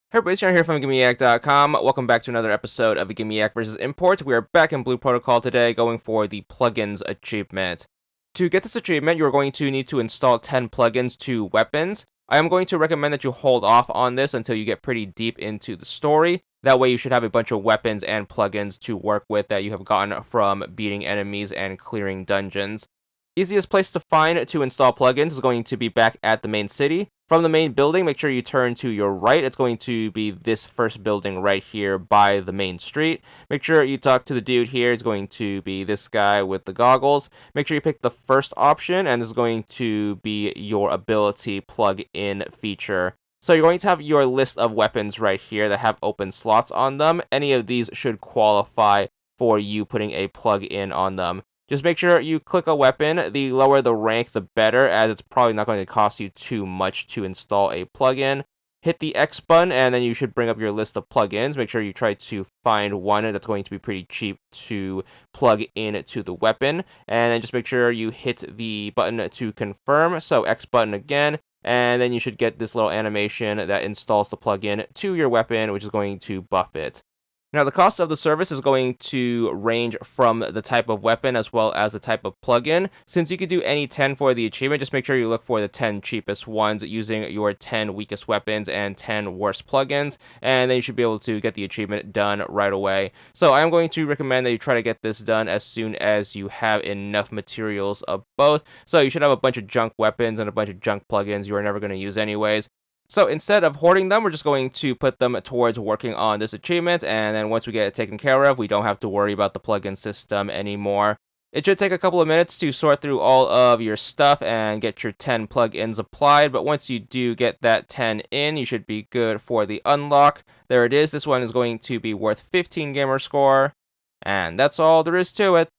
Hey everybody, it's John here from VidGamiac.com. Welcome back to another episode of VidGamiac vs. Import. We are back in Blue Protocol today, going for the plugins achievement. To get this achievement, you're going to need to install 10 plugins to weapons. I am going to recommend that you hold off on this until you get pretty deep into the story. That way you should have a bunch of weapons and plugins to work with that you have gotten from beating enemies and clearing dungeons. Easiest place to find to install plugins is going to be back at the main city. From the main building, make sure you turn to your right. It's going to be this first building right here by the main street. Make sure you talk to the dude here. It's going to be this guy with the goggles. Make sure you pick the first option, and this is going to be your ability plug-in feature. So you're going to have your list of weapons right here that have open slots on them. Any of these should qualify for you putting a plug-in on them. Just make sure you click a weapon. The lower the rank, the better, as it's probably not going to cost you too much to install a plugin. Hit the X button, and then you should bring up your list of plugins. Make sure you try to find one that's going to be pretty cheap to plug in to the weapon. And then just make sure you hit the button to confirm. So X button again. And then you should get this little animation that installs the plugin to your weapon, which is going to buff it. Now, the cost of the service is going to range from the type of weapon as well as the type of plugin. Since you could do any 10 for the achievement, just make sure you look for the 10 cheapest ones using your 10 weakest weapons and 10 worst plugins, and then you should be able to get the achievement done right away. So I'm going to recommend that you try to get this done as soon as you have enough materials of both. So you should have a bunch of junk weapons and a bunch of junk plugins you are never going to use anyways. So instead of hoarding them, we're just going to put them towards working on this achievement, and then once we get it taken care of, we don't have to worry about the plugin system anymore. It should take a couple of minutes to sort through all of your stuff and get your 10 plugins applied, but once you do get that 10 in, you should be good for the unlock. There it is. This one is going to be worth 15 gamer score, and that's all there is to it.